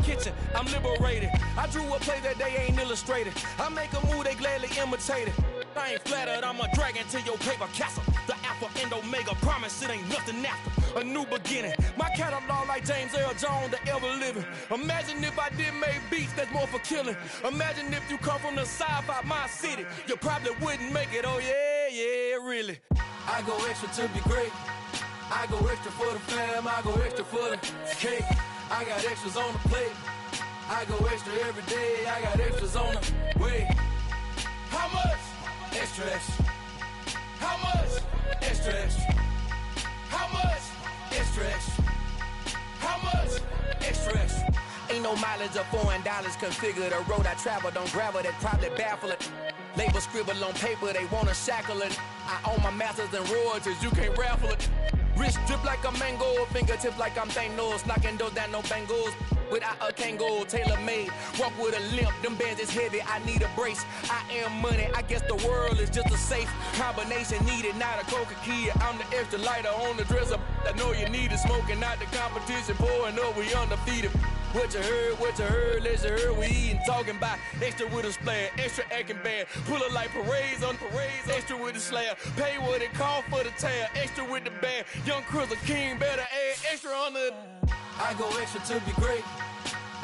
kitchen, I'm liberated. I drew a play that they ain't illustrated. I make a move, they gladly imitate it. I ain't flattered, I'm a dragon to your paper castle. The alpha and omega, promise it ain't nothing after. A new beginning, my catalog like James Earl Jones, the ever living. Imagine if I did make beats that's more for killing. Imagine if you come from the sci-fi, my city. You probably wouldn't make it, oh yeah, really. I go extra to be great. I go extra for the fam, I go extra for the cake. I got extras on the plate. I go extra every day, I got extras on the way. How much? Extra, extra. How much? Extra, extra. How much? Extra, extra. How much? Extra, extra. Ain't no mileage of $4 configure the road I travel. Don't gravel that probably baffle it. Label scribble on paper, they wanna shackle it. I own my masters and royalties, you can't raffle it. Wrist drip like a mango, fingertips like I'm Thanos, knocking those down no bangles. Without a Kango, tailor-made, walk with a limp, them bands is heavy, I need a brace. I am money, I guess the world is just a safe combination needed, not a coca-key. I'm the extra lighter on the dresser, I know you need it, smoking out the competition, pouring up, we undefeated. What you heard, let's heard, we eatin', talking about extra with a splash, extra acting bad, pull it like parades on parades, extra with the slab, pay what it cost for the tab, extra with the band, young Chris a king, better add extra on the. I go extra to be great.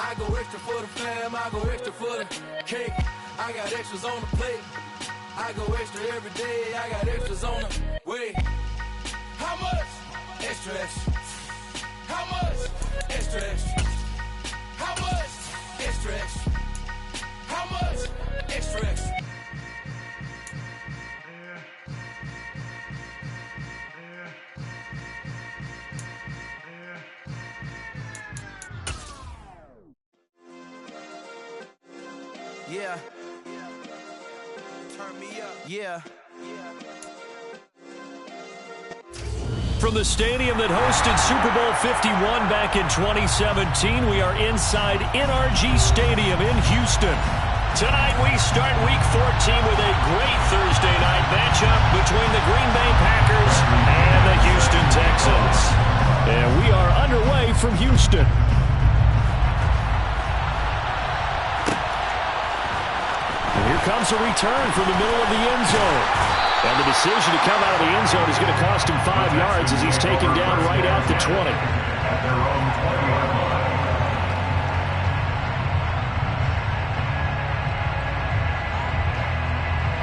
I go extra for the fam, I go extra for the cake. I got extras on the plate. I go extra every day, I got extras on the way. How much? Extra, extra. How much? Extra, extra. How much? Extra, extra. How much? Extra, extra. Yeah. Turn me up. Yeah. From the stadium that hosted Super Bowl 51 back in 2017, we are inside NRG Stadium in Houston. Tonight we start Week 14 with a great Thursday night matchup between the Green Bay Packers and the Houston Texans. And we are underway from Houston. Here comes a return from the middle of the end zone. And the decision to come out of the end zone is going to cost him 5 yards as he's taken down right at the 20.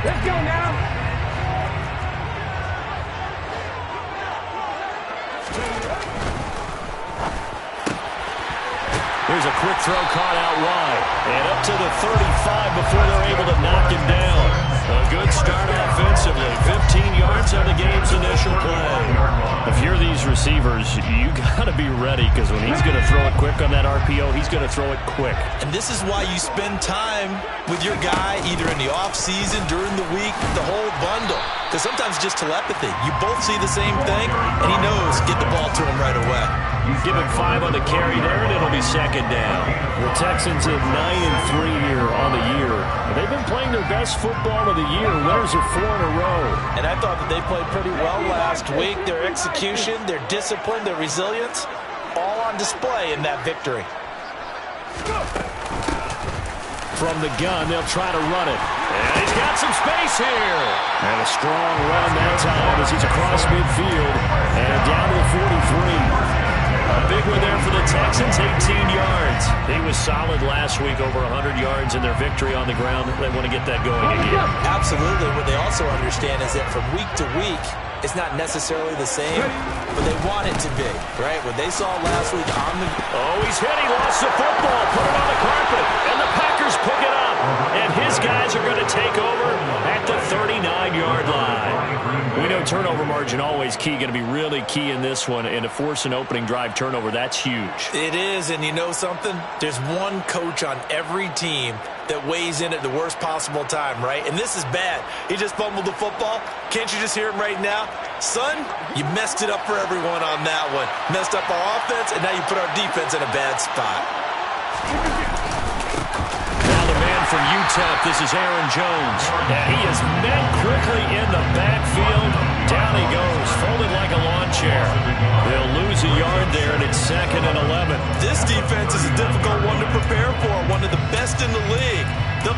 Let's go now. Here's a quick throw caught out wide. And up to the 35 before they're able to knock him down. A good start offensively. 15 yards on the game's initial play. If you're these receivers, you got to be ready because when he's going to throw it quick on that RPO, he's going to throw it quick. And this is why you spend time with your guy either in the offseason, during the week, the whole bundle. Because sometimes it's just telepathy. You both see the same thing, and he knows get the ball to him right away. Give him 5 on the carry there, and it'll be second down. The Texans at 9-3 here on the year. They've been playing their best football of the year. Winners are 4 in a row. And I thought that they played pretty well last week. Their execution, their discipline, their resilience, all on display in that victory. From the gun, they'll try to run it. And he's got some space here. And a strong run that time as he's across midfield. And down to the 43. A big one there for the Texans, 18 yards. He was solid last week, over 100 yards in their victory on the ground. They want to get that going again. Absolutely. What they also understand is that from week to week, it's not necessarily the same, but they want it to be, right? What they saw last week on the... Oh, he's hit. He lost the football. Put it on the carpet. And the Packers pick it up. And his guys are going to take over at the 39-yard line. We know turnover margin always key, going to be really key in this one. And to force an opening drive turnover, that's huge. It is, and you know something? There's one coach on every team that weighs in at the worst possible time, right? And this is bad. He just fumbled the football. Can't you just hear him right now? Son, you messed it up for everyone on that one. Messed up our offense, and now you put our defense in a bad spot. Now the man from UTEP, this is Aaron Jones. And he is met quickly in the backfield. Down he goes, folded like a lawn chair. They'll lose a yard there, and it's 2nd and 11. This defense is a difficult one to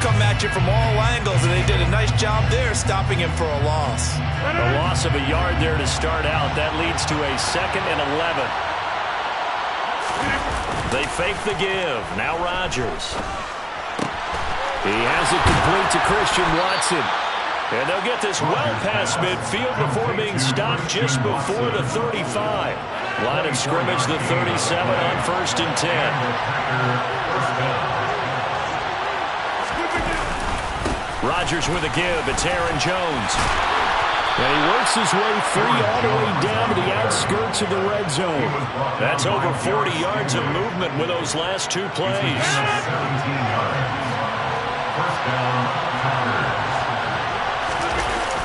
come at you from all angles, and they did a nice job there stopping him for a loss. A loss of a yard there to start out. That leads to a 2nd and 11. They fake the give. Now Rodgers. He has it complete to Christian Watson. And they'll get this well past midfield before being stopped just before the 35. Line of scrimmage, the 37 on 1st and 10. Rodgers with a give. It's Aaron Jones. And he works his way free all the way down to the outskirts of the red zone. That's over 40 yards of movement with those last 2 plays.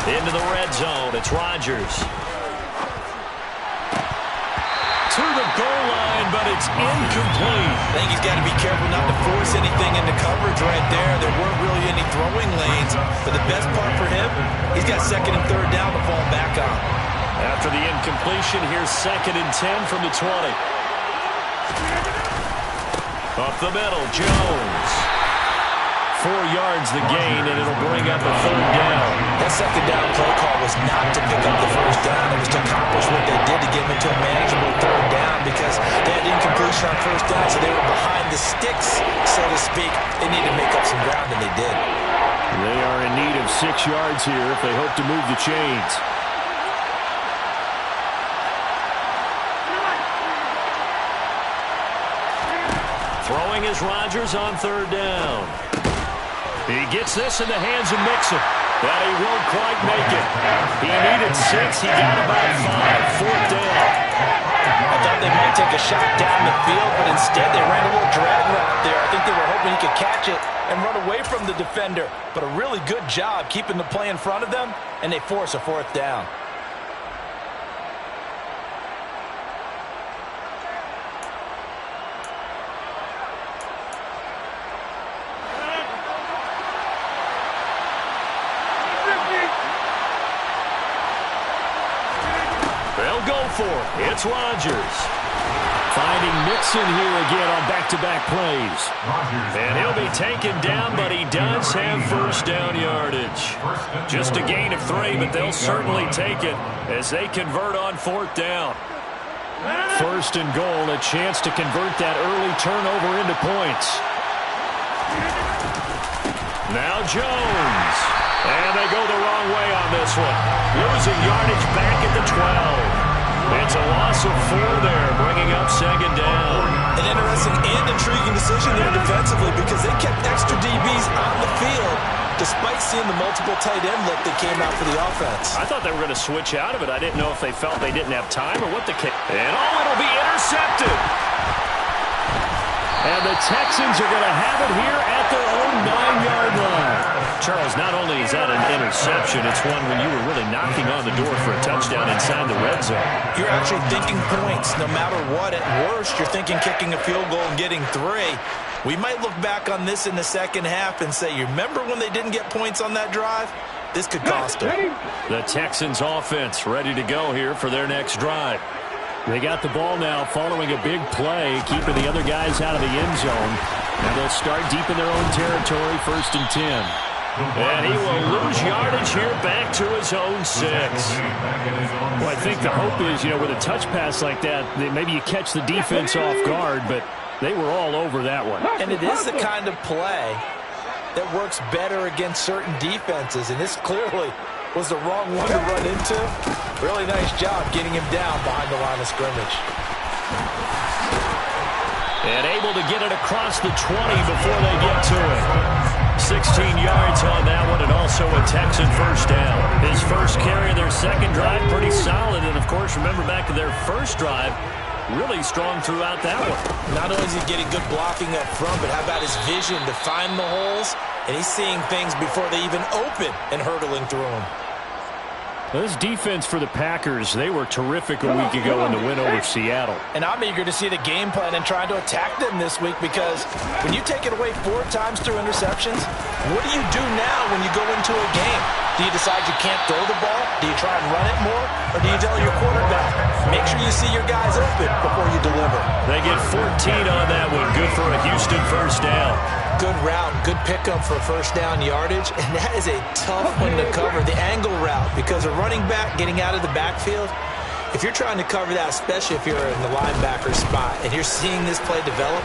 Into the red zone. It's Rodgers. To the goal line, but it's incomplete. I think he's got to be careful not to force anything into coverage right there. There weren't really any throwing lanes. But the best part for him, he's got 2nd and 3rd down to fall back on. After the incompletion, here's 2nd and 10 from the 20. Up the middle, Jones. 4 yards the gain, and it'll bring up a 3rd down. That 2nd down play call was not to pick up the 1st down. It was to accomplish what they did to get them into a manageable 3rd down because they had incompletion on 1st down, so they were behind the sticks, so to speak. They needed to make up some ground, and they did. They are in need of 6 yards here if they hope to move the chains. Throwing is Rodgers on 3rd down. He gets this in the hands of Mixon. But he won't quite make it. He needed 6. He got about 5. 4th down. I thought they might take a shot down the field, but instead they ran a little drag route there. I think they were hoping he could catch it and run away from the defender. But a really good job keeping the play in front of them, and they force a 4th down. They'll go for it. It's Rodgers. Finding Mixon here again on back-to-back plays. And he'll be taken down, but he does have 1st down yardage. Just a gain of 3, but they'll certainly take it as they convert on 4th down. 1st and goal, a chance to convert that early turnover into points. Now Jones. And they go the wrong way on this one. Losing yardage back at the 12. It's a loss of 4 there, bringing up 2nd down. An interesting and intriguing decision there defensively because they kept extra DBs on the field despite seeing the multiple tight end look that came out for the offense. I thought they were going to switch out of it. I didn't know if they felt they didn't have time or what the kick. And it'll be intercepted. And the Texans are going to have it here at their own 9-yard line. Charles, not only is that an interception, it's one when you were really knocking on the door for a touchdown inside the red zone. You're actually thinking points. No matter what, at worst, you're thinking kicking a field goal and getting 3. We might look back on this in the 2nd half and say, you remember when they didn't get points on that drive? This could cost them. The Texans offense ready to go here for their next drive. They got the ball now following a big play, keeping the other guys out of the end zone. And they'll start deep in their own territory, 1st and 10. And he will lose yardage here back to his own 6. Well, I think the hope is, with a touch pass like that, maybe you catch the defense off guard, but they were all over that one. And it is the kind of play that works better against certain defenses, and this clearly was the wrong one to run into. Really nice job getting him down behind the line of scrimmage. And able to get it across the 20 before they get to it. 16 yards on that one, and also a Texan 1st down. His first carry of their 2nd drive, pretty solid. And, of course, remember back to their 1st drive, really strong throughout that one. Not only is he getting good blocking up front, but how about his vision to find the holes? And he's seeing things before they even open and hurtling through them. This defense for the Packers, they were terrific a week ago in the win over Seattle. And I'm eager to see the game plan and trying to attack them this week because when you take it away 4 times through interceptions, what do you do now when you go into a game? Do you decide you can't throw the ball? Do you try and run it more? Or do you tell your quarterback, make sure you see your guys open before you deliver? They get 14 on that one. Good for a Houston 1st down. Good route, good pickup for first down yardage, and that is a tough one to cover, the angle route, because a running back getting out of the backfield, if you're trying to cover that, especially if you're in the linebacker spot and you're seeing this play develop,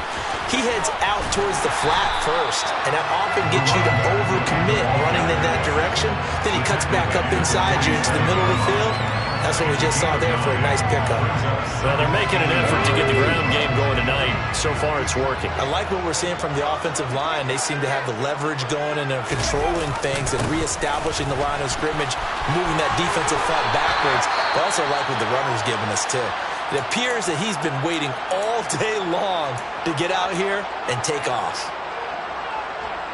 he heads out towards the flat first, and that often gets you to overcommit running in that direction. Then he cuts back up inside you into the middle of the field. That's what we just saw there for a nice pickup. Well, they're making an effort to get the ground game going tonight. So far, it's working. I like what we're seeing from the offensive line. They seem to have the leverage going, and they're controlling things and reestablishing the line of scrimmage, moving that defensive front backwards. I also like what the runner's giving us, too. It appears that he's been waiting all day long to get out here and take off.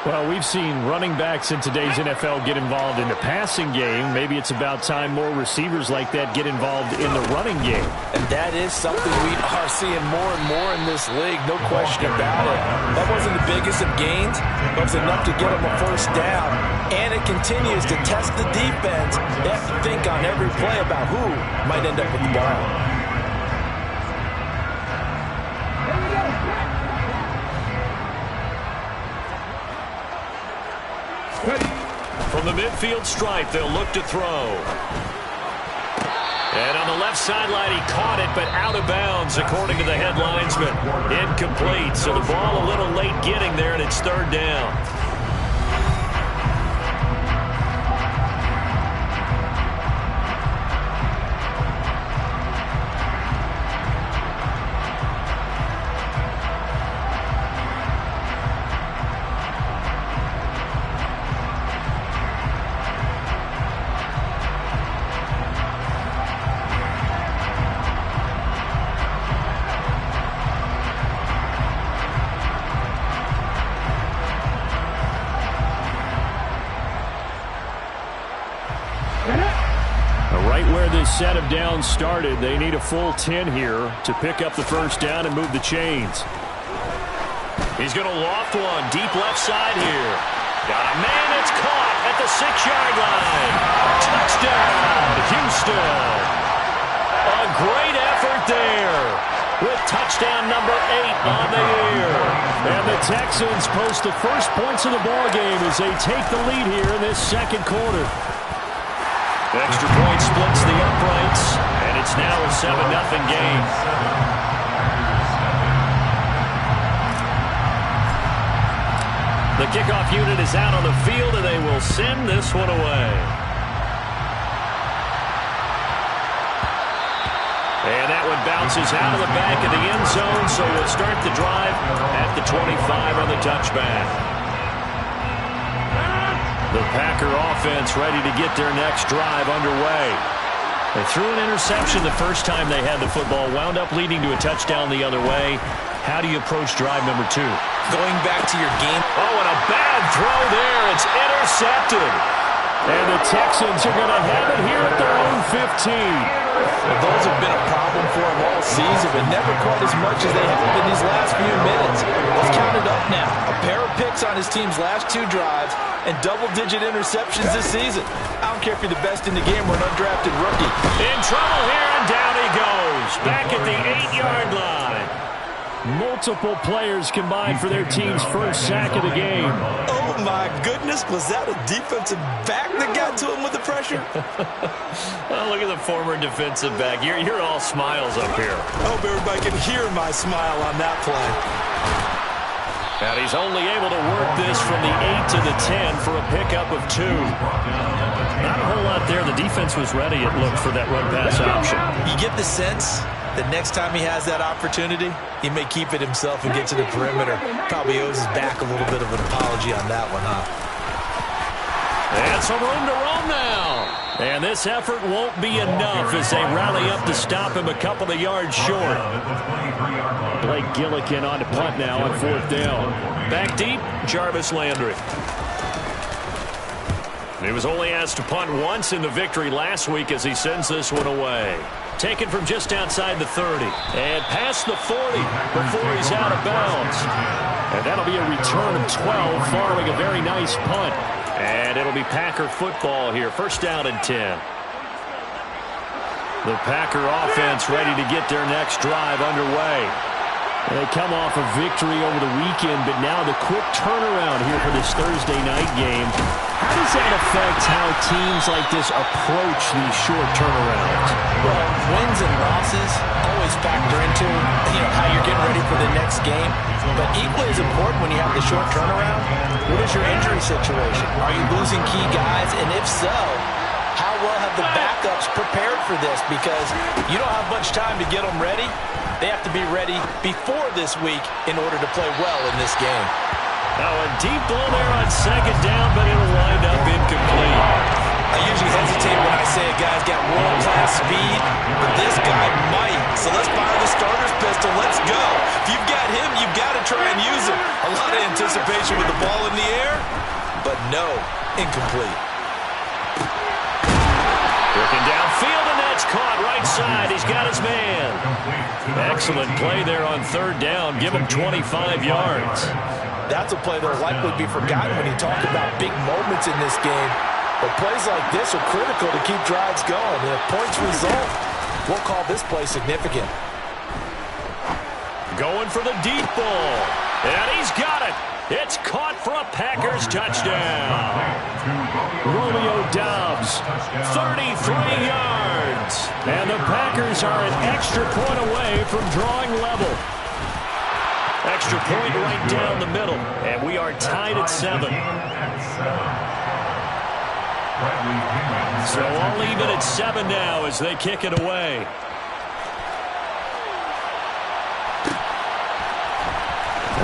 Well, we've seen running backs in today's NFL get involved in the passing game. Maybe it's about time more receivers like that get involved in the running game. And that is something we are seeing more and more in this league, no question about it. That wasn't the biggest of gains, but it was enough to get them a first down. And it continues to test the defense. They have to think on every play about who might end up with the ball. From the midfield stripe, they'll look to throw. And on the left sideline, he caught it, but out of bounds, according to the headlinesman. Incomplete, so the ball a little late getting there, and it's third down. Set of downs started. They need a full 10 here to pick up the first down and move the chains. He's going to loft one deep left side here. Got a man that's caught at the 6-yard line. Touchdown, Houston. A great effort there with touchdown number 8 on the year. And the Texans post the first points of the ball game as they take the lead here in this second quarter. Extra point splits the uprights, and it's now a 7-0 game. The kickoff unit is out on the field, and they will send this one away. And that one bounces out of the back of the end zone, so we'll start the drive at the 25 on the touchback. The Packer offense ready to get their next drive underway. They threw an interception the first time they had the football, wound up leading to a touchdown the other way. How do you approach drive number 2? Going back to your game. Oh, and a bad throw there. It's intercepted. And the Texans are going to have it here at their own 15. Well, those have been a problem for them all season, but never quite as much as they have in these last few minutes. Let's count it up now. A pair of picks on his team's last 2 drives and double-digit interceptions this season. I don't care if you're the best in the game or an undrafted rookie. In trouble here, and down he goes. Back at the 8-yard line. Multiple players combined for their team's first sack of the game. Oh, my goodness. Was that a defensive back that got to him with the pressure? Oh, look at the former defensive back. You're all smiles up here. I hope everybody can hear my smile on that play. And he's only able to work this from the 8 to the 10 for a pickup of 2. Not a whole lot there. The defense was ready, it looked, for that run-pass option. You get the sense that next time he has that opportunity, he may keep it himself and get to the perimeter. Probably owes his back a little bit of an apology on that one, huh? And some room to roam now. And this effort won't be enough as they rally up to stop him a couple of yards short. Blake Gillikin on to punt now on 4th down. Back deep, Jarvis Landry. He was only asked to punt once in the victory last week as he sends this one away. Taken from just outside the 30. And past the 40 before he's out of bounds. And that'll be a return of 12 following a very nice punt. And it'll be Packer football here. First down and 10. The Packer offense ready to get their next drive underway. They come off a victory over the weekend, but now the quick turnaround here for this Thursday night game. How does that affect how teams like this approach these short turnarounds? Well, wins and losses always factor into how you're getting ready for the next game. But equally as important when you have the short turnaround, what is your injury situation? Are you losing key guys? And if so, how well have the backups prepared for this? Because you don't have much time to get them ready. They have to be ready before this week in order to play well in this game. Now a deep ball there on second down, but it'll wind up incomplete. I usually hesitate when I say a guy's got world-class speed, but this guy might. So let's fire the starter's pistol. Let's go. If you've got him, you've got to try and use him. A lot of anticipation with the ball in the air, but no, incomplete. Looking downfield, and that's caught right side. He's got his man. Excellent play there on third down. Give him 25 yards. That's a play that will likely be forgotten when you talk about big moments in this game. But plays like this are critical to keep drives going. And if points result, we'll call this play significant. Going for the deep ball. And he's got it. It's caught for a Packers touchdown. Romeo Doubs, 33 yards. And the Packers are an extra point away from drawing level. Extra point right down the middle. And we are tied at 7. So all even at 7 now as they kick it away.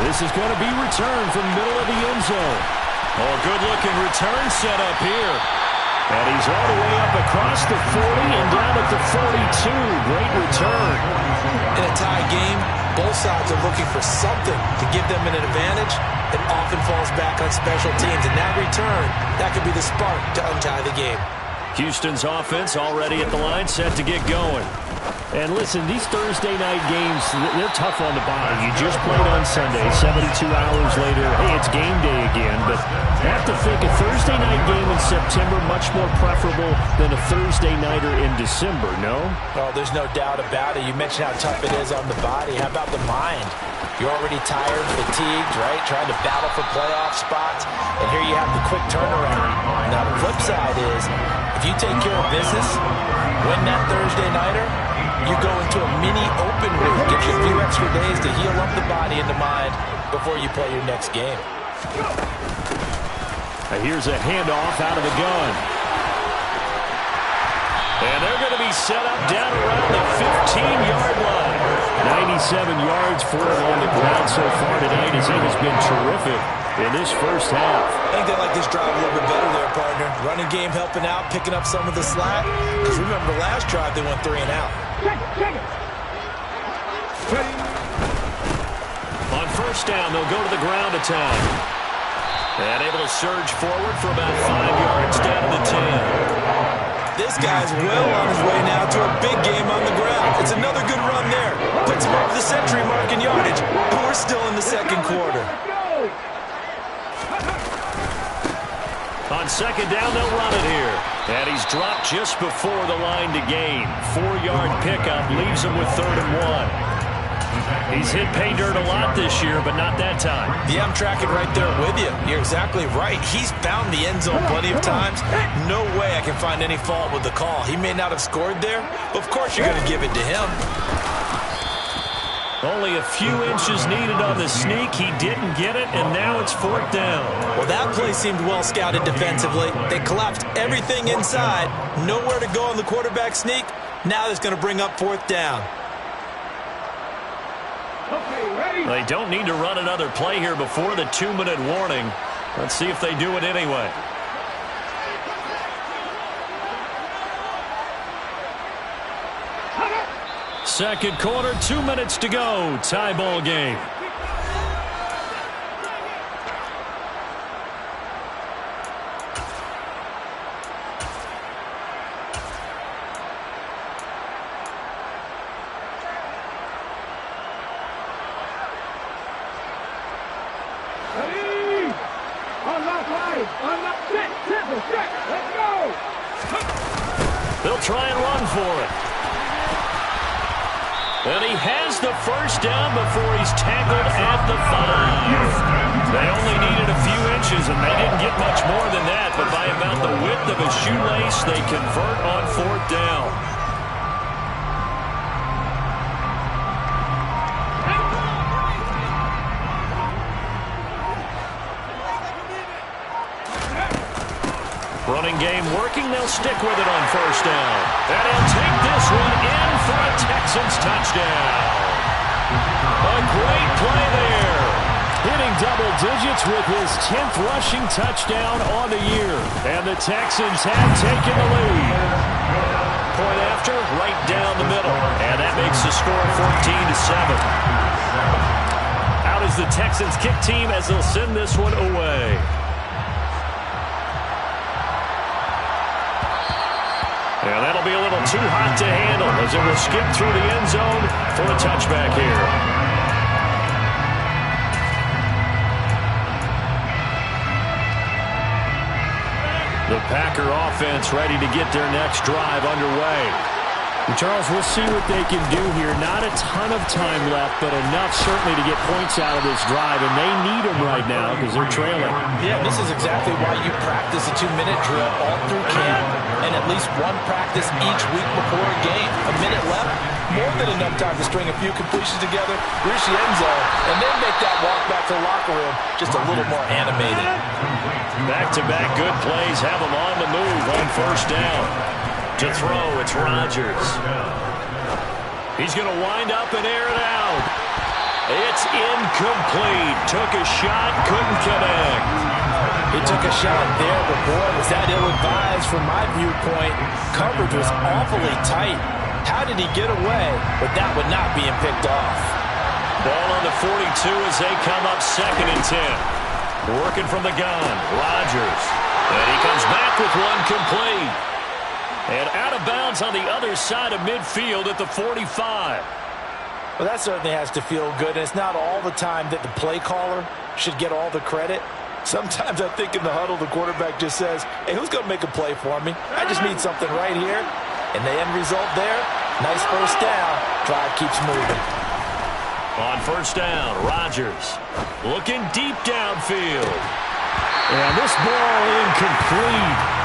This is going to be returned from the middle of the end zone. Oh, good-looking return set up here. And he's all the way up across the 40 and down at the 42. Great return. In a tie game, both sides are looking for something to give them an advantage. It often falls back on special teams. And that return, that could be the spark to untie the game. Houston's offense already at the line, set to get going. And listen, these Thursday night games, they're tough on the body. You just played on Sunday, 72 hours later, hey, it's game day again. But I have to think a Thursday night game in September much more preferable than a Thursday nighter in December, no? Oh, there's no doubt about it. You mentioned how tough it is on the body. How about the mind? You're already tired, fatigued, right? Trying to battle for playoff spots. And here you have the quick turnaround. Now, the flip side is, if you take care of business, win that Thursday nighter, you go into a mini open week. Gives you a few extra days to heal up the body and the mind before you play your next game. And here's a handoff out of the gun. And they're going to be set up down around the 15-yard line. 97 yards for him on the ground so far tonight as it has been terrific in this first half. I think they like this drive a little bit better there, partner. Running game helping out, picking up some of the slack. Because remember, last drive they went 3 and out. On first down, they'll go to the ground attack. And able to surge forward for about 5 yards down to the 10. This guy's well on his way now to a big game on the ground. It's another good run there. Puts him over the century mark in yardage. And we're still in the second quarter. On second down, they'll run it here. And he's dropped just before the line to gain. 4-yard pickup leaves him with 3rd and 1. He's hit pay dirt a lot this year, but not that time. Yeah, I'm tracking right there with you. You're exactly right. He's found the end zone plenty of times. No way I can find any fault with the call. He may not have scored there, but of course you're going to give it to him. Only a few inches needed on the sneak. He didn't get it, and now it's 4th down. Well, that play seemed well scouted defensively. They collapsed everything inside. Nowhere to go on the quarterback sneak. Now that's going to bring up 4th down. They don't need to run another play here before the 2-minute warning. Let's see if they do it anyway. Second quarter, 2 minutes to go. Tie ball game. They'll try and run for it. And he has the first down before he's tackled at the 5. They only needed a few inches, and they didn't get much more than that. But by about the width of a shoelace, they convert on 4th down. Running game working. They'll stick with it on 1st down. And he'll take this one in for a Texans touchdown. A great play there. Hitting double digits with his 10th rushing touchdown on the year. And the Texans have taken the lead. Point after, right down the middle. And that makes the score 14-7. Out is the Texans kick team as they'll send this one away. And that'll be a little too hot to handle as it will skip through the end zone for a touchback here. The Packer offense ready to get their next drive underway. And Charles, we'll see what they can do here. Not a ton of time left, but enough certainly to get points out of this drive, and they need them right now because they're trailing. Yeah, this is exactly why you practice a 2-minute drill all through camp and at least one practice each week before a game. A minute left, more than enough time to string a few completions together, reach the end zone, and then make that walk back to the locker room just a little more animated. Back-to-back good plays have them on the move on 1st down. To throw, it's Rodgers. He's going to wind up and air it out. It's incomplete. Took a shot, couldn't connect. He took a shot there, but boy, was that ill-advised from my viewpoint. Coverage was awfully tight. How did he get away? But that would not being picked off. Ball on the 42 as they come up 2nd and 10. Working from the gun, Rodgers. And he comes back with one complete. And out of bounds on the other side of midfield at the 45. Well, that certainly has to feel good. And it's not all the time that the play caller should get all the credit. Sometimes I think in the huddle, the quarterback just says, hey, who's going to make a play for me? I just need something right here. And the end result there, nice 1st down. Drive keeps moving. On 1st down, Rodgers looking deep downfield. And this ball incomplete.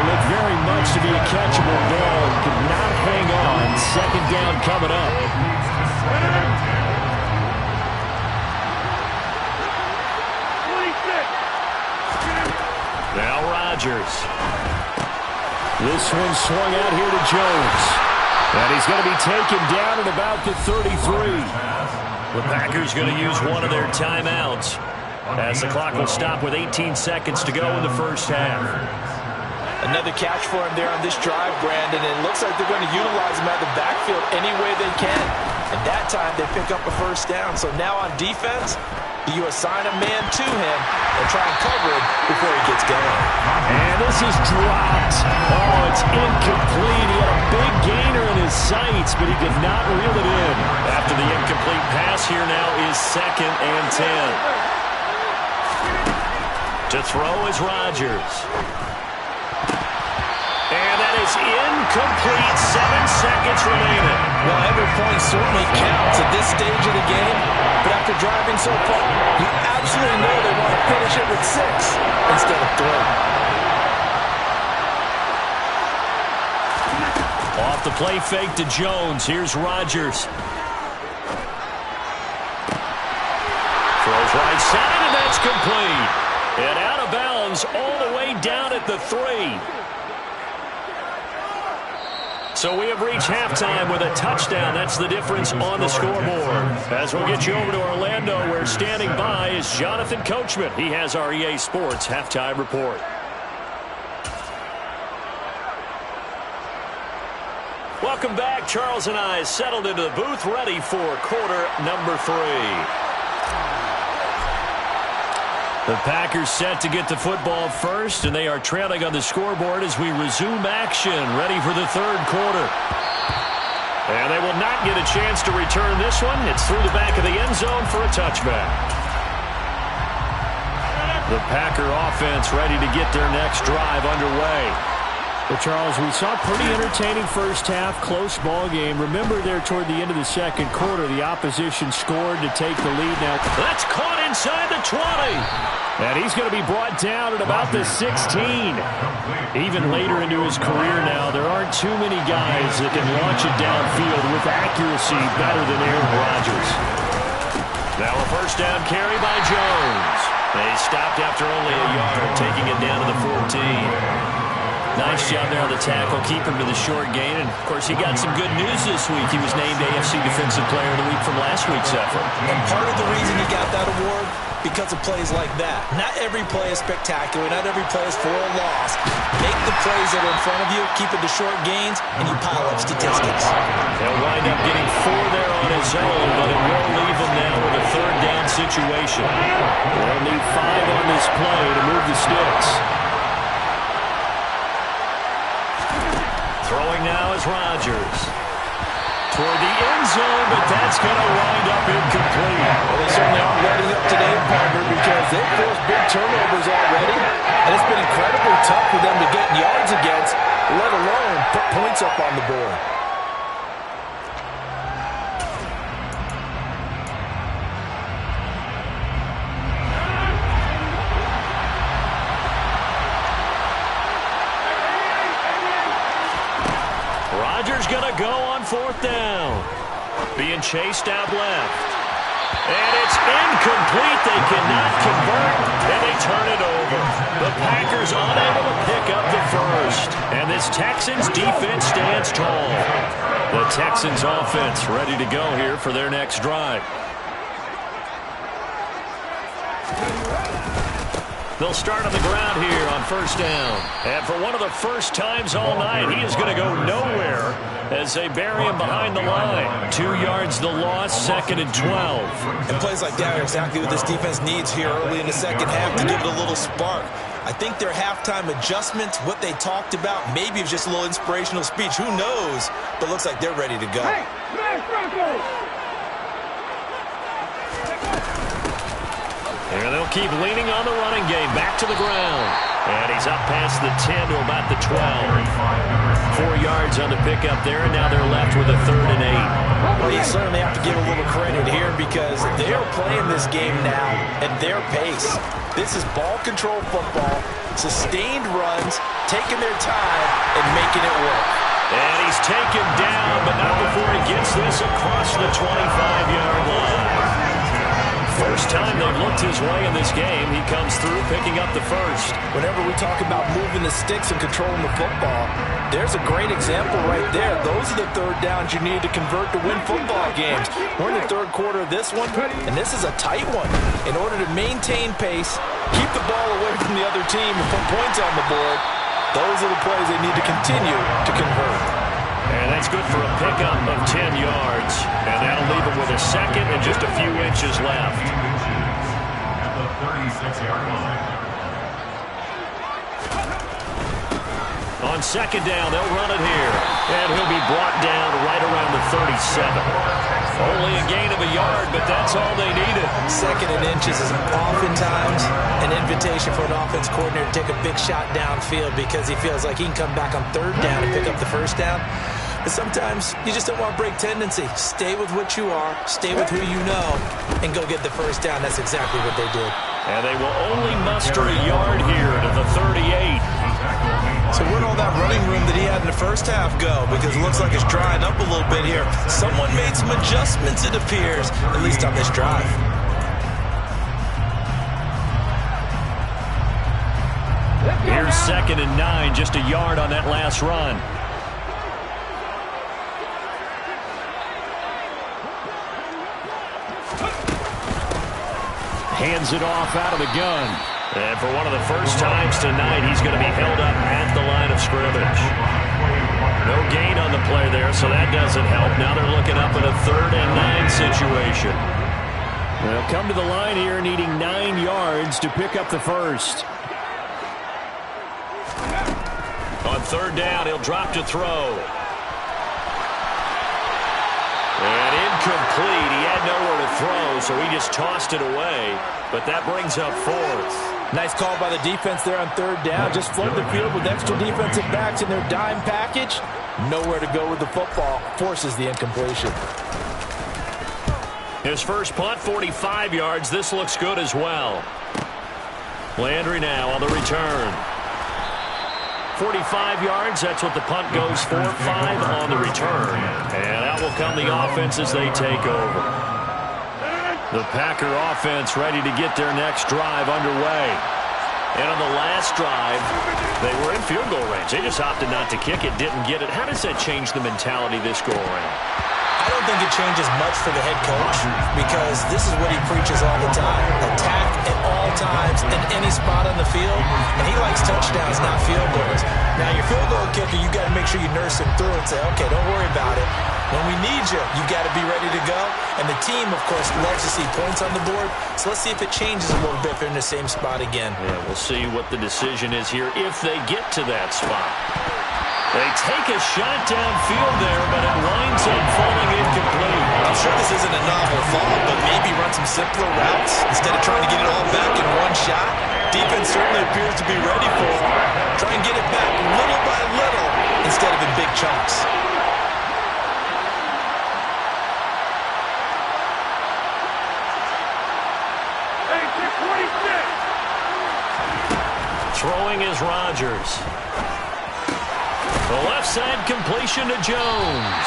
Looked very much to be a catchable ball. Could not hang on. 2nd down coming up. Now Rodgers. This one swung out here to Jones. And he's going to be taken down at about the 33. The Packers going to use one of their timeouts as the clock will stop with 18 seconds to go in the 1st half. Another catch for him there on this drive, Brandon. And it looks like they're going to utilize him out of the backfield any way they can. And that time they pick up a 1st down. So now on defense, you assign a man to him and try and cover him before he gets going. And this is dropped. Oh, it's incomplete. He had a big gainer in his sights, but he did not reel it in. After the incomplete pass, here now is 2nd and 10. To throw is Rodgers. And that is incomplete. 7 seconds remaining. Well, every point certainly counts at this stage of the game. But after driving so far, you absolutely know they want to finish it with 6 instead of 3. Off the play fake to Jones. Here's Rodgers. Throws right side, and that's complete. And out of bounds all the way down at the 3. So we have reached halftime with a touchdown. That's the difference on the scoreboard. As we'll get you over to Orlando, where standing by is Jonathan Coachman. He has our EA Sports halftime report. Welcome back. Charles and I settled into the booth, ready for quarter number 3. The Packers set to get the football first, and they are trailing on the scoreboard as we resume action, ready for the 3rd quarter. And they will not get a chance to return this one. It's through the back of the end zone for a touchback. The Packer offense ready to get their next drive underway. Well, Charles, we saw a pretty entertaining first half, close ball game. Remember there toward the end of the second quarter, the opposition scored to take the lead. Now that's caught inside the 20. And he's going to be brought down at about the 16. Even later into his career now, there aren't too many guys that can launch it downfield with accuracy better than Aaron Rodgers. Now a first down carry by Jones. They stopped after only a yard, taking it down to the 14. Nice job there on the tackle, keep him to the short gain. And, of course, he got some good news this week. He was named AFC Defensive Player of the Week from last week's effort. And part of the reason he got that award, because of plays like that. Not every play is spectacular. Not every play is for a loss. Make the plays that are in front of you, keep it to short gains, and you pile up statistics. They'll wind up getting 4 there on his own, but it will leave him now with a third down situation. They'll need 5 on this play to move the sticks. Throwing now is Rodgers. Toward the end zone, but that's going to wind up incomplete. Well, they certainly aren't letting up today, partner, because they've forced big turnovers already, and it's been incredibly tough for them to get yards against, let alone put points up on the board. Rodgers going to go on 4th down. Being chased out left. And it's incomplete. They cannot convert, and they turn it over. The Packers unable to pick up the first. And this Texans defense stands tall. The Texans offense ready to go here for their next drive. They'll start on the ground here on 1st down. And for one of the first times all night, he is going to go nowhere as they bury him behind the line. 2 yards the loss, 2nd and 12. And plays like that are exactly what this defense needs here early in the second half to give it a little spark. I think their halftime adjustments, what they talked about, maybe it was just a little inspirational speech. Who knows? But it looks like they're ready to go. Hey, and they'll keep leaning on the running game. Back to the ground. And he's up past the 10 to about the 12. 4 yards on the pickup there, and now they're left with a 3rd and 8. Well, you certainly have to give a little credit here because they're playing this game now at their pace. This is ball control football, sustained runs, taking their time, and making it work. And he's taken down, but not before he gets this across the 25-yard line. First time they've looked his way in this game, he comes through picking up the first. Whenever we talk about moving the sticks and controlling the football, there's a great example right there. Those are the 3rd downs you need to convert to win football games. We're in the 3rd quarter of this one, and this is a tight one. In order to maintain pace, keep the ball away from the other team and put points on the board, those are the plays they need to continue to convert. And that's good for a pickup of 10 yards. And that'll leave him with a 2nd and just a few inches left. At the 36-yard line. On 2nd down, they'll run it here. And he'll be brought down right around the 37. Only a gain of a yard, but that's all they needed. 2nd and inches is oftentimes an invitation for an offense coordinator to take a big shot downfield because he feels like he can come back on 3rd down and pick up the 1st down. But sometimes you just don't want to break tendency. Stay with what you are, stay with who you know, and go get the 1st down. That's exactly what they did. And they will only muster a yard here to the 38. So where'd all that running room that he had in the first half go? Because it looks like it's drying up a little bit here. Someone made some adjustments, it appears, at least on this drive. Here's 2nd and 9, just a yard on that last run. Hands it off out of the gun. And for one of the first times tonight, he's going to be held up at the line of scrimmage. No gain on the play there, so that doesn't help. Now they're looking up at a 3rd and 9 situation. They'll come to the line here needing 9 yards to pick up the first. On 3rd down, he'll drop to throw. And incomplete. He had nowhere to throw, so he just tossed it away. But that brings up 4th. Nice call by the defense there on third down. Just flood the field with extra defensive backs in their dime package. Nowhere to go with the football. Forces the incompletion. His first punt, 45 yards. This looks good as well. Landry now on the return. 45 yards, that's what the punt goes for. 5 on the return. And out will come the offense as they take over. The Packer offense ready to get their next drive underway. And on the last drive, they were in field goal range. They just opted not to kick it, didn't get it. How does that change the mentality this go around? I don't think it changes much for the head coach because this is what he preaches all the time. Attack at all times in any spot on the field. And he likes touchdowns, not field goals. Now, your field goal kicker, you got to make sure you nurse him through and say, okay, don't worry about it. When we need you, you got to be ready to go. And the team, of course, loves to see points on the board. So let's see if it changes a little bit if they're in the same spot again. Yeah, we'll see what the decision is here if they get to that spot. They take a shot downfield there, but it winds up falling incomplete. I'm sure this isn't a novel thought, but maybe run some simpler routes instead of trying to get it all back in one shot. Defense certainly appears to be ready for it. Try and get it back little by little instead of in big chunks. Throwing is Rodgers. The left side completion to Jones.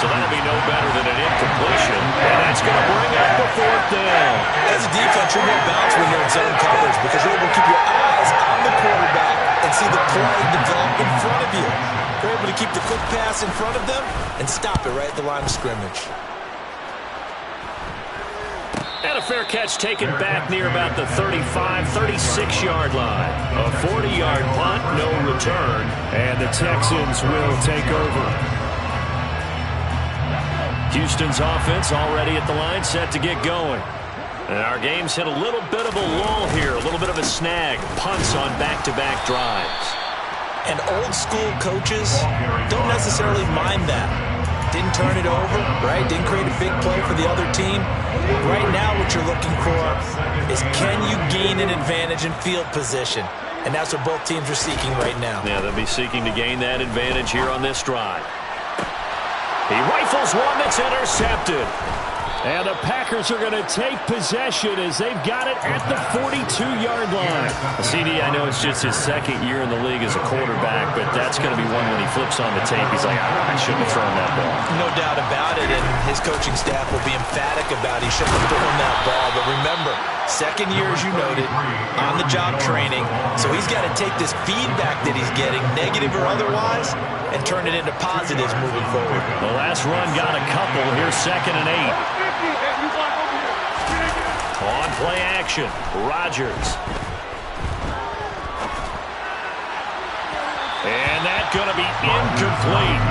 So that'll be no better than an incompletion. And that's going to bring up the 4th down. As a defense, you're more balanced when you're in zone coverage because you're able to keep your eyes on the quarterback and see the play develop in front of you. You're able to keep the quick pass in front of them and stop it right at the line of scrimmage. And a fair catch taken back near about the 35, 36-yard line. A 40-yard punt, no return. And the Texans will take over. Houston's offense already at the line, set to get going. And our game's hit a little bit of a lull here, a little bit of a snag. Punts on back-to-back drives. And old-school coaches don't necessarily mind that. Didn't turn it over, right? Didn't create a big play for the other team. Right now what you're looking for is can you gain an advantage in field position? And that's what both teams are seeking right now. Yeah, they'll be seeking to gain that advantage here on this drive. He rifles one that's intercepted. And the Packers are going to take possession as they've got it at the 42-yard line. CD, I know it's just his second year in the league as a quarterback, but that's going to be one when he flips on the tape. He's like, I shouldn't have thrown that ball. No doubt about it, and his coaching staff will be emphatic about he shouldn't have thrown that ball. But remember, second year, as you noted, on-the-job training. So he's got to take this feedback that he's getting, negative or otherwise, and turn it into positives moving forward. The last run got a couple. Here's 2nd and 8. On play action, Rodgers. And that's going to be incomplete.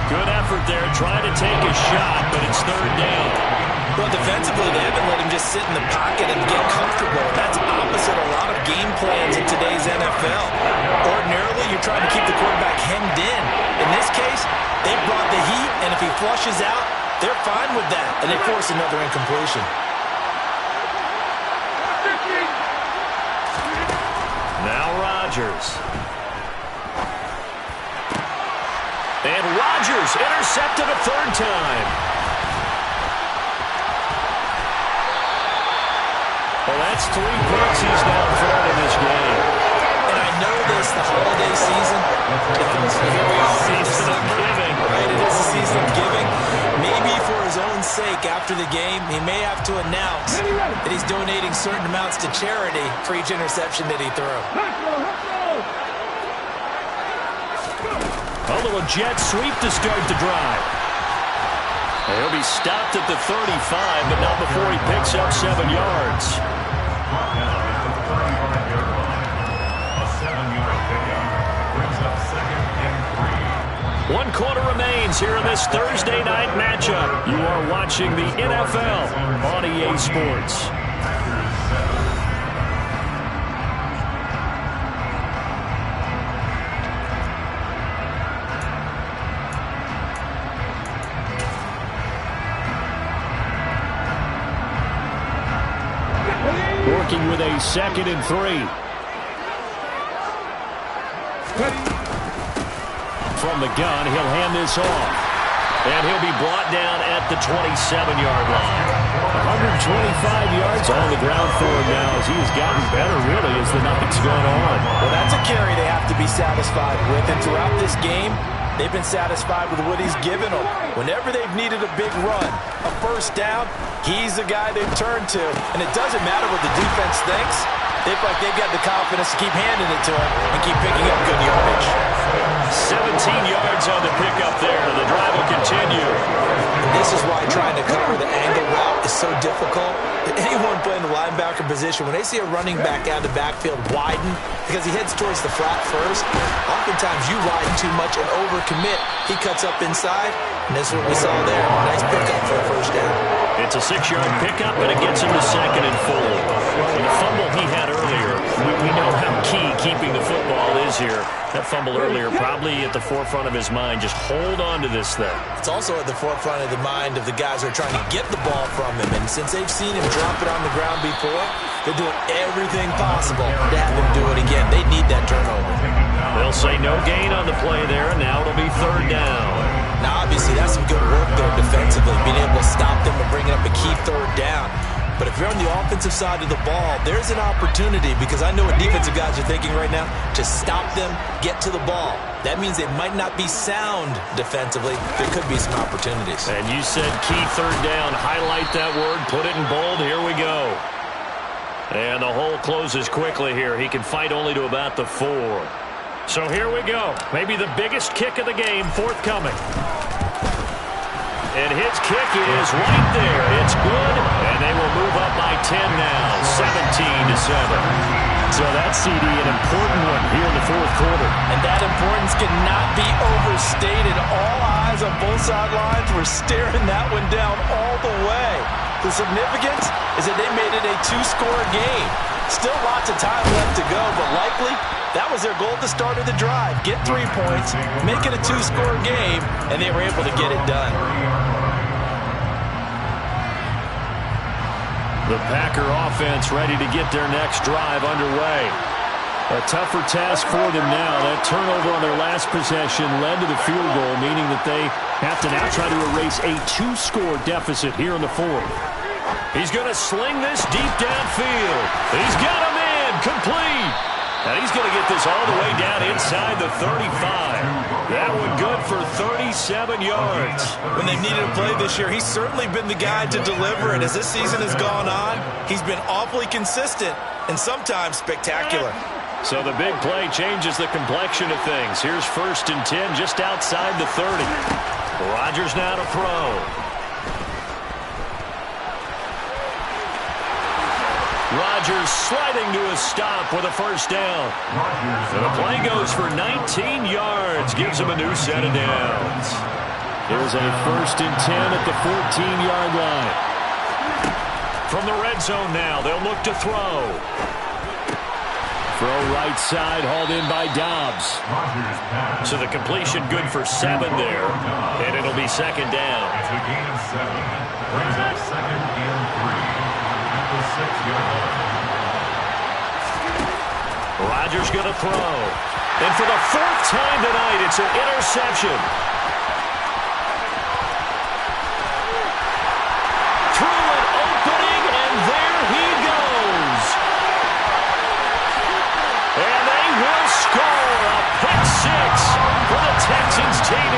Good effort there, trying to take a shot, but it's 3rd down. Well, defensively, they haven't let him just sit in the pocket and get comfortable. That's opposite a lot of game plans in today's NFL. Ordinarily, you're trying to keep the quarterback hemmed in. In this case, they brought the heat, and if he flushes out, they're fine with that, and they force another incompletion. Now Rodgers. And Rodgers intercepted a 3rd time. Well, that's 3 picks he's now thrown in this game. And I know this, the holiday season. Here we are. Season of giving. Right, it is the season of giving. Maybe for his own sake after the game, he may have to announce that he's donating certain amounts to charity for each interception that he threw. A little jet sweep to start the drive. And he'll be stopped at the 35, but not before he picks up 7 yards. A 7-yard pickup brings up 2nd and 3. 1 quarter remains here in this Thursday night matchup. You are watching the NFL on EA Sports. Working with a 2nd and 3. From the gun, he'll hand this off. And he'll be brought down at the 27-yard line. 125 yards on the ground for him now as he has gotten better, really, as the night's gone on. Well, that's a carry they have to be satisfied with. And throughout this game, they've been satisfied with what he's given them. Whenever they've needed a big run, a first down, he's the guy they've turned to. And it doesn't matter what the defense thinks. They feel like they've got the confidence to keep handing it to him and keep picking up good yardage. 17 yards on the pickup there. The drive will continue. This is why trying to cover the angle route is so difficult. Anyone playing the linebacker position, when they see a running back out of the backfield widen because he heads towards the flat first, oftentimes you widen too much and overcommit. He cuts up inside, and this is what we saw there. Nice pickup for a first down. It's a 6-yard pickup, and it gets him to 2nd and 4. And the fumble he had earlier, we know how key keeping the football is here. That fumble earlier probably at the forefront of his mind. Just hold on to this thing. It's also at the forefront of the mind of the guys who are trying to get the ball from him. And since they've seen him drop it on the ground before, they're doing everything possible to have him do it again. They need that turnover. They'll say no gain on the play there, and now it'll be 3rd down. Now, obviously, that's some good work there defensively, being able to stop them and bringing up a key 3rd down. But if you're on the offensive side of the ball, there's an opportunity, because I know what defensive guys are thinking right now, to stop them, get to the ball. That means they might not be sound defensively. There could be some opportunities. And you said key 3rd down. Highlight that word. Put it in bold. Here we go. And the hole closes quickly here. He can fight only to about the 4. So here we go. Maybe the biggest kick of the game forthcoming. And his kick is right there. It's good. And they will move up by 10 now. 17-7. So that CD, an important one here in the 4th quarter. And that importance cannot be overstated. All eyes on both sidelines were staring that one down all the way. The significance is that they made it a 2-score game. Still lots of time left to go, but likely that was their goal at the start of the drive. Get 3 points, make it a 2-score game, and they were able to get it done. The Packer offense ready to get their next drive underway. A tougher task for them now. That turnover on their last possession led to the field goal, meaning that they have to now try to erase a 2-score deficit here in the 4th. He's going to sling this deep downfield. He's got him in, complete. And he's going to get this all the way down inside the 35. That one good for 37 yards. When they've needed a play this year, he's certainly been the guy to deliver. And as this season has gone on, he's been awfully consistent and sometimes spectacular. So the big play changes the complexion of things. Here's 1st and 10 just outside the 30. Rodgers now to throw. Rodgers sliding to a stop with a first down. So the play goes for 19 yards. Gives him a new set of downs. Here's a 1st and 10 at the 14-yard line. From the red zone now, they'll look to throw. Throw right side, hauled in by Dobbs. So the completion good for 7 there. And it'll be 2nd down. It's a gain of 7. Brings up 2nd and 3. At the 6-yard line. Rodgers going to throw. And for the 4th time tonight, it's an interception. Through an opening, and there he goes. And they will score a pick 6 for the Texans TD.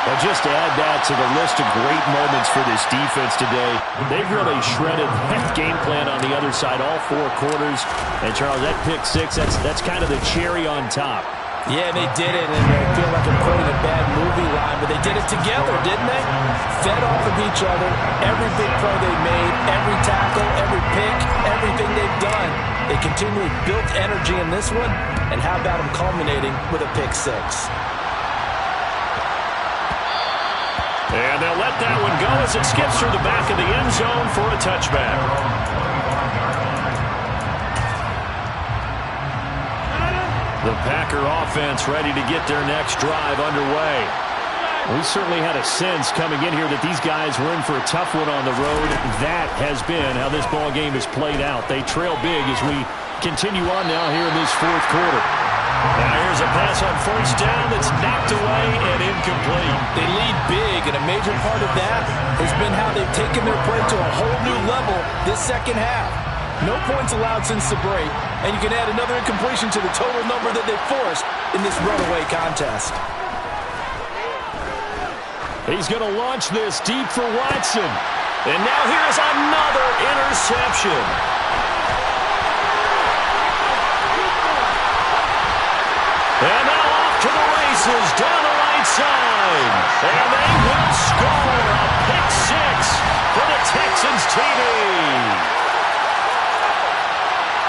Well, just to add that to the list of great moments for this defense today, they've really shredded that game plan on the other side all 4 quarters. And, Charles, that pick 6, that's kind of the cherry on top. Yeah, they did it, and I feel like I'm quoting a bad movie line, but they did it together, didn't they? Fed off of each other, every big play they made, every tackle, every pick, everything they've done. They continually built energy in this one, and how about them culminating with a pick 6? And they'll let that one go as it skips through the back of the end zone for a touchback. The Packer offense ready to get their next drive underway. We certainly had a sense coming in here that these guys were in for a tough one on the road. That has been how this ball game has played out. They trail big as we continue on now here in this fourth quarter. Now here's a pass on first down that's knocked away and incomplete. They lead big, and a major part of that has been how they've taken their play to a whole new level this second half. No points allowed since the break, and you can add another incompletion to the total number that they forced in this runaway contest. He's going to launch this deep for Watson. And now here's another interception. And now off to the races down the right side. And they will score a pick six for the Texans TV.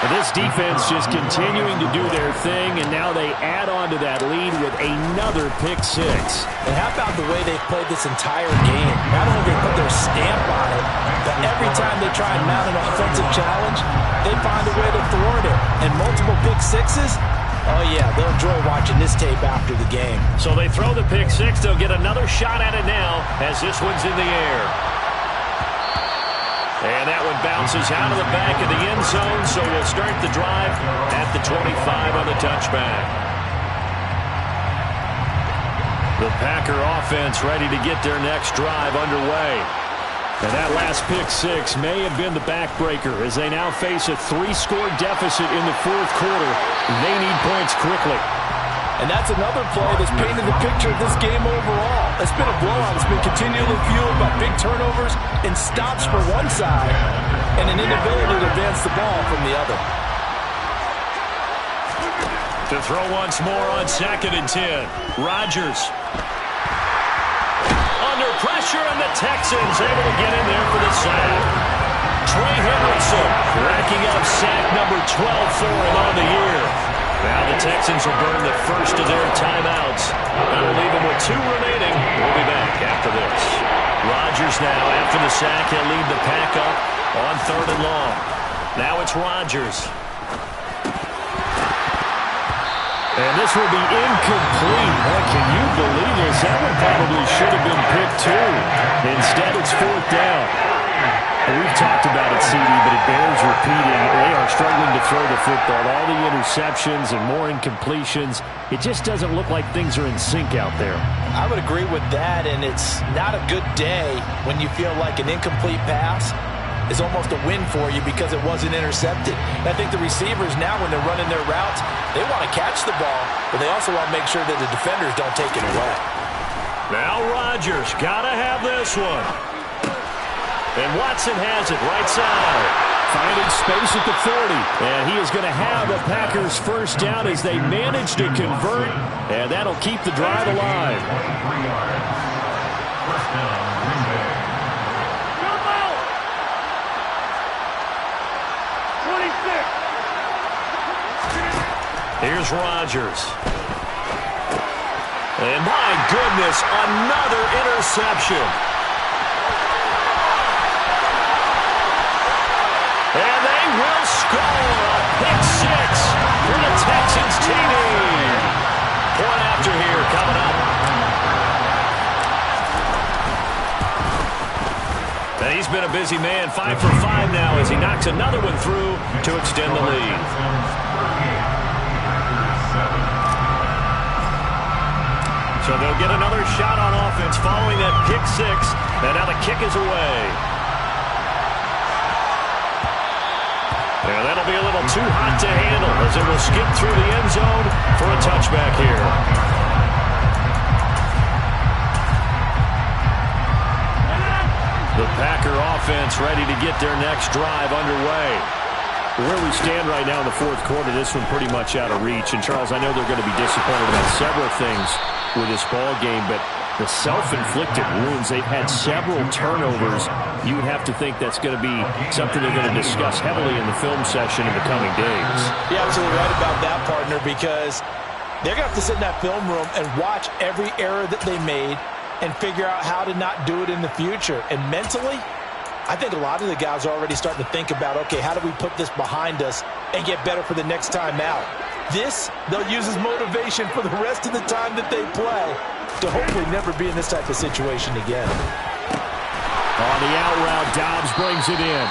This defense just continuing to do their thing, and now they add on to that lead with another pick six. And how about the way they've played this entire game? Not only they put their stamp on it, but every time they try and mount an offensive challenge, they find a way to thwart it. And multiple pick sixes, oh yeah, they'll enjoy watching this tape after the game. So they throw the pick six. They'll get another shot at it now as this one's in the air. And that one bounces out of the back of the end zone, so we'll start the drive at the 25 on the touchback. The Packer offense ready to get their next drive underway. And that last pick six may have been the backbreaker as they now face a 3-score deficit in the fourth quarter. They need points quickly. And that's another play that's painted the picture of this game overall. It's been a blowout. It's been continually fueled by big turnovers and stops for one side and an inability to advance the ball from the other. To throw once more on 2nd and 10. Rodgers. Under pressure, and the Texans able to get in there for the sack. Trey Hendrickson racking up sack number 12 for him on the year. Now the Texans will burn the first of their timeouts. That'll leave them with 2 remaining. We'll be back after this. Rodgers now, after the sack, he'll lead the pack up on 3rd and long. Now it's Rodgers. And this will be incomplete. Boy, can you believe this? That one probably should have been picked too. Instead, it's 4th down. We've talked about it, CD, but it bears repeating. They are struggling to throw the football. All the interceptions and more incompletions. It just doesn't look like things are in sync out there. I would agree with that, and it's not a good day when you feel like an incomplete pass is almost a win for you because it wasn't intercepted. And I think the receivers now, when they're running their routes, they want to catch the ball, but they also want to make sure that the defenders don't take it away. Now Rodgers got to have this one. And Watson has it right side. Finding space at the 30. And he is going to have the Packers first down as they manage to convert. And that'll keep the drive alive. First down, Green Bay. Here's Rodgers. And my goodness, another interception. And they will score a pick six for the Texans TV. Point after here coming up. And he's been a busy man, 5 for 5 now as he knocks another one through to extend the lead. So they'll get another shot on offense following that pick six. And now the kick is away. And that'll be a little too hot to handle as it will skip through the end zone for a touchback here. The Packer offense ready to get their next drive underway. Where we stand right now in the fourth quarter, this one pretty much out of reach. And, Charles, I know they're going to be disappointed about several things with this ball game, but the self-inflicted wounds, they've had several turnovers. You would have to think that's going to be something they're going to discuss heavily in the film session in the coming days. You're absolutely right about that, partner, because they're going to have to sit in that film room and watch every error that they made and figure out how to not do it in the future. And mentally, I think a lot of the guys are already starting to think about, okay, how do we put this behind us and get better for the next time out? This, they'll use as motivation for the rest of the time that they play. to hopefully never be in this type of situation again. On the out route, Dobbs brings it in.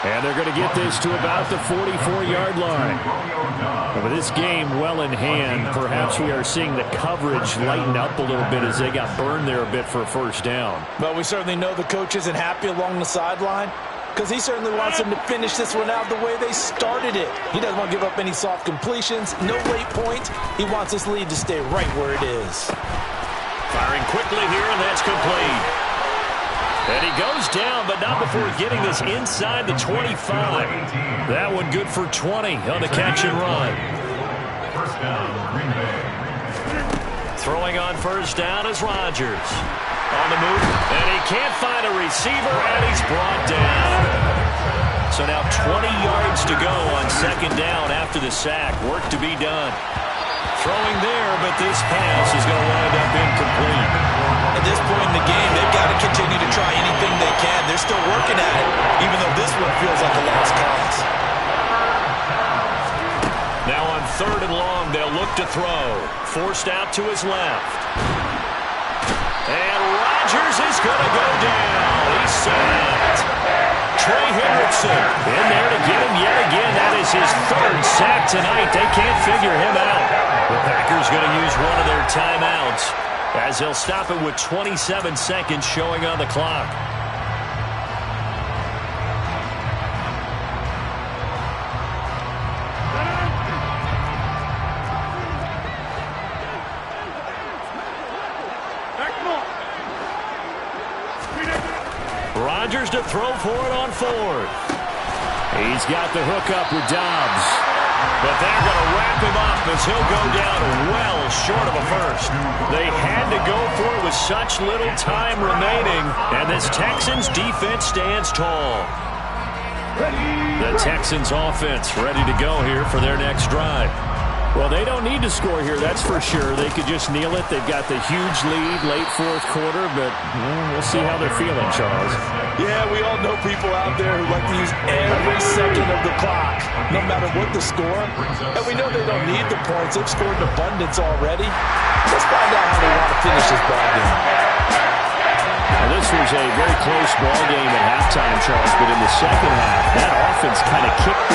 And they're going to get this to about the 44-yard line. And with this game well in hand, perhaps we are seeing the coverage lighten up a little bit as they got burned there a bit for a first down. But we certainly know the coach isn't happy along the sideline because he certainly wants them to finish this one out the way they started it. He doesn't want to give up any soft completions, no late points. He wants this lead to stay right where it is. Firing quickly here, and that's complete. And he goes down, but not before getting this inside the 25. That one good for 20 on the catch and run. First down, Green Bay. Throwing on first down is Rodgers. On the move, and he can't find a receiver, and he's brought down. So now 20 yards to go on second down after the sack. Work to be done. Throwing there, but this pass is going to wind up incomplete. At this point in the game, they've got to continue to try anything they can. They're still working at it, even though this one feels like a lost cause. Now on third and long, they'll look to throw. Forced out to his left. And Rodgers is going to go down. He's sacked. Trey Hendrickson in there to get him yet again. That is his third sack tonight. They can't figure him out. The Packers going to use one of their timeouts as they'll stop it with 27 seconds showing on the clock. Rodgers to throw for it on fourth. He's got the hook up with Dobbs. But they're going to wrap him up as he'll go down well short of a first. They had to go for it with such little time remaining. And this Texans defense stands tall. The Texans offense ready to go here for their next drive. Well, they don't need to score here, that's for sure. They could just kneel it. They've got the huge lead late fourth quarter, but we'll see how they're feeling, Charles. Yeah, we all know people out there who like to use every second of the clock, no matter what the score. And we know they don't need the points. They've scored in abundance already. Let's find out how they want to finish this ball game. Now, this was a very close ball game at halftime, Charles, but in the second half, that offense kind of kicked